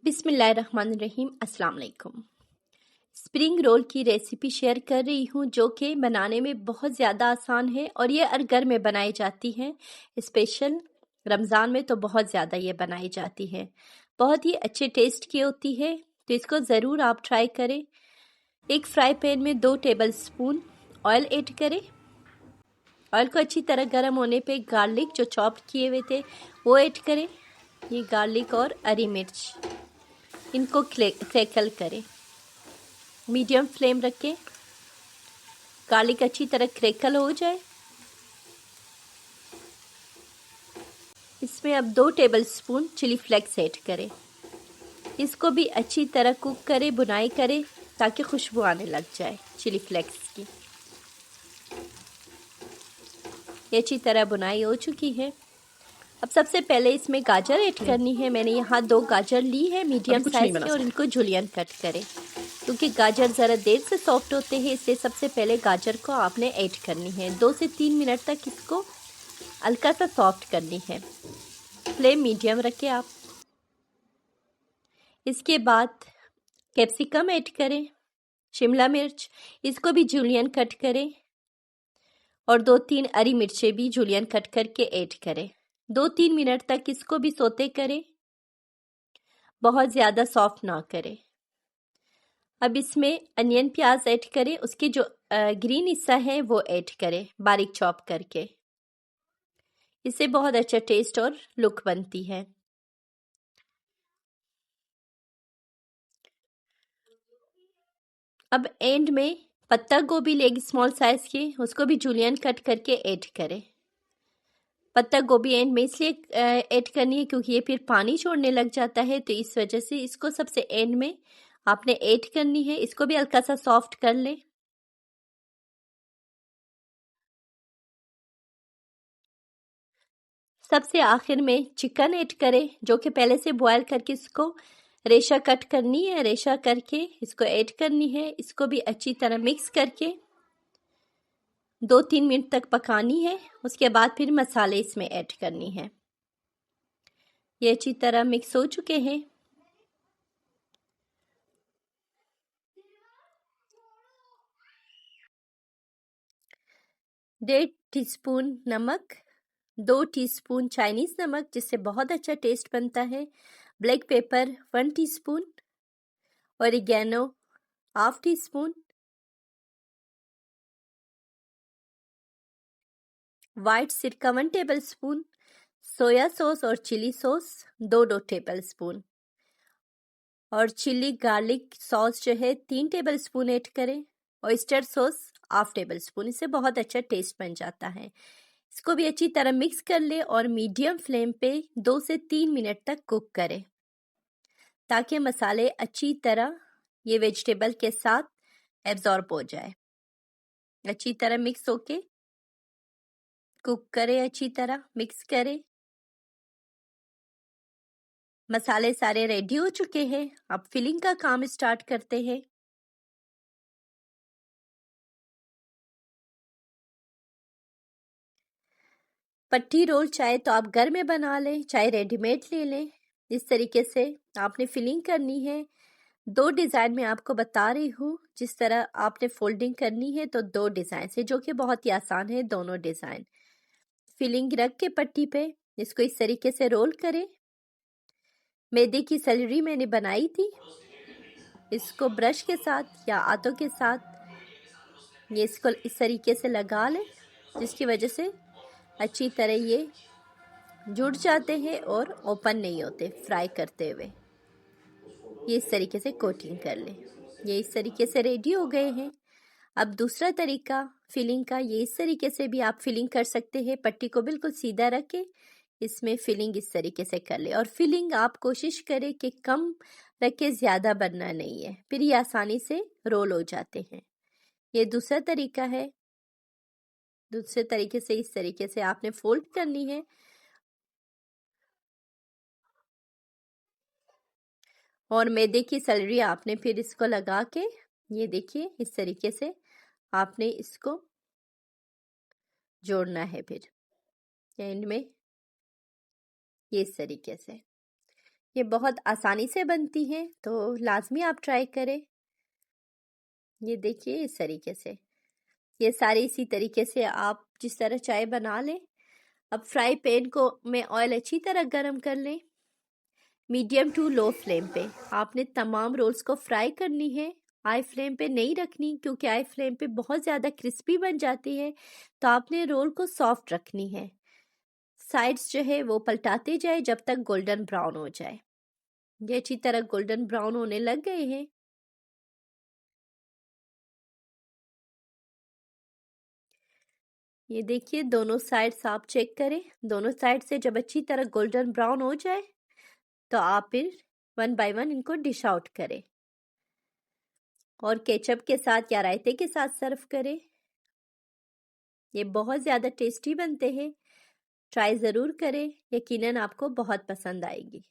बिस्मिल्लाहिर्रहमानिर्रहीम। अस्सलाम वालेकुम। स्प्रिंग रोल की रेसिपी शेयर कर रही हूँ जो कि बनाने में बहुत ज़्यादा आसान है और ये हर घर में बनाई जाती हैं। स्पेशल रमज़ान में तो बहुत ज़्यादा ये बनाई जाती है, बहुत ही अच्छे टेस्ट की होती है, तो इसको ज़रूर आप ट्राई करें। एक फ्राई पैन में 2 टेबल स्पून ऑयल ऐड करें। ऑयल को अच्छी तरह गर्म होने पे गार्लिक जो चॉप किए हुए थे वो ऐड करें। ये गार्लिक और हरी मिर्च, इनको क्रैकल करें। मीडियम फ्लेम रखें। गार्लिक अच्छी तरह क्रैकल हो जाए, इसमें अब 2 tablespoon chilli flakes add करें। इसको भी अच्छी तरह कुक करें, भुनाई करें ताकि खुशबू आने लग जाए चिली फ्लेक्स की। ये अच्छी तरह भुनाई हो चुकी है। अब सबसे पहले इसमें गाजर ऐड करनी है। मैंने यहाँ 2 गाजर ली है मीडियम साइज़ के और इनको जुलियन कट करें। क्योंकि गाजर ज़रा देर से सॉफ्ट होते हैं, इसलिए सबसे पहले गाजर को आपने ऐड करनी है। 2 से 3 मिनट तक इसको हल्का सा सॉफ्ट करनी है। फ्लेम मीडियम रखें आप। इसके बाद कैप्सिकम ऐड करें, शिमला मिर्च, इसको भी जूलियन कट करें और 2-3 हरी मिर्चें भी जूलियन कट करके ऐड करें। 2-3 मिनट तक इसको भी सौते करें, बहुत ज़्यादा सॉफ्ट ना करें। अब इसमें अनियन प्याज ऐड करें, उसके जो ग्रीन हिस्सा है वो ऐड करें बारीक चॉप करके। इससे बहुत अच्छा टेस्ट और लुक बनती है। अब एंड में पत्ता गोभी लेगी स्मॉल साइज की, उसको भी जूलियन कट करके ऐड करें। पत्ता गोभी एंड में इसलिए ऐड करनी है क्योंकि ये फिर पानी छोड़ने लग जाता है, तो इस वजह से इसको सबसे एंड में आपने ऐड करनी है। इसको भी हल्का सा सॉफ्ट कर लें। सबसे आखिर में चिकन ऐड करें जो कि पहले से बॉयल करके इसको रेशा कट करनी है, रेशा करके इसको ऐड करनी है। इसको भी अच्छी तरह मिक्स करके 2-3 मिनट तक पकानी है। उसके बाद फिर मसाले इसमें ऐड करनी है। ये अच्छी तरह मिक्स हो चुके हैं। डेढ़ टीस्पून नमक, 2 टीस्पून चाइनीज नमक जिससे बहुत अच्छा टेस्ट बनता है, black pepper 1 teaspoon, oregano half teaspoon, white सिरका 1 टेबल स्पून, सोया सॉस और चिली सॉस 2 टेबल स्पून और चिली गार्लिक सॉस जो है 3 टेबल स्पून ऐड करें। Oyster sauce half table spoon, इससे बहुत अच्छा टेस्ट बन जाता है। इसको भी अच्छी तरह मिक्स कर ले और मीडियम फ्लेम पे 2 से 3 मिनट तक कुक करें ताकि मसाले अच्छी तरह ये वेजिटेबल के साथ एब्जॉर्ब हो जाए। अच्छी तरह मिक्स होके कुक करें, अच्छी तरह मिक्स करें। मसाले सारे रेडी हो चुके हैं। अब फिलिंग का काम स्टार्ट करते हैं। पट्टी रोल चाहे तो आप घर में बना लें, चाहे रेडीमेड ले लें। इस तरीके से आपने फिलिंग करनी है। 2 डिज़ाइन में आपको बता रही हूँ। जिस तरह आपने फोल्डिंग करनी है तो 2 डिज़ाइन से, जो कि बहुत ही आसान है दोनों डिज़ाइन। फिलिंग रख के पट्टी पे इसको इस तरीके से रोल करें। मैदे की सैलरी मैंने बनाई थी, इसको ब्रश के साथ या हाथों के साथ ये इसको इस तरीके से लगा लें, जिसकी वजह से अच्छी तरह ये जुड़ जाते हैं और ओपन नहीं होते फ्राई करते हुए। ये इस तरीके से कोटिंग कर लें। ये इस तरीके से रेडी हो गए हैं। अब दूसरा तरीका फिलिंग का, ये इस तरीके से भी आप फिलिंग कर सकते हैं। पट्टी को बिल्कुल सीधा रख के इसमें फिलिंग इस तरीके से कर ले और फिलिंग आप कोशिश करें कि कम रखे, ज़्यादा बनना नहीं है, फिर ये आसानी से रोल हो जाते हैं। ये दूसरा तरीका है। दूसरे तरीके से इस तरीके से आपने फोल्ड करनी है और मैदे की सैलरी आपने फिर इसको लगा के, ये देखिए इस तरीके से आपने इसको जोड़ना है। फिर एंड में ये इस तरीके से ये बहुत आसानी से बनती हैं, तो लाजमी आप ट्राई करें। ये देखिए इस तरीके से, ये सारे इसी तरीके से आप जिस तरह चाय बना लें। अब फ्राई पैन को में ऑयल अच्छी तरह गरम कर लें। मीडियम टू लो फ्लेम पे आपने तमाम रोल्स को फ्राई करनी है। हाई फ्लेम पे नहीं रखनी, क्योंकि हाई फ्लेम पे बहुत ज़्यादा क्रिस्पी बन जाती है। तो आपने रोल को सॉफ्ट रखनी है। साइड्स जो है वो पलटाते जाए जब तक गोल्डन ब्राउन हो जाए। ये अच्छी तरह गोल्डन ब्राउन होने लग गए हैं। ये देखिए दोनों साइड्स आप चेक करें। दोनों साइड से जब अच्छी तरह गोल्डन ब्राउन हो जाए तो आप फिर वन बाय वन इनको डिश आउट करें और केचप के साथ या रायते के साथ सर्व करें। ये बहुत ज़्यादा टेस्टी बनते हैं। ट्राई ज़रूर करें, यकीनन आपको बहुत पसंद आएगी।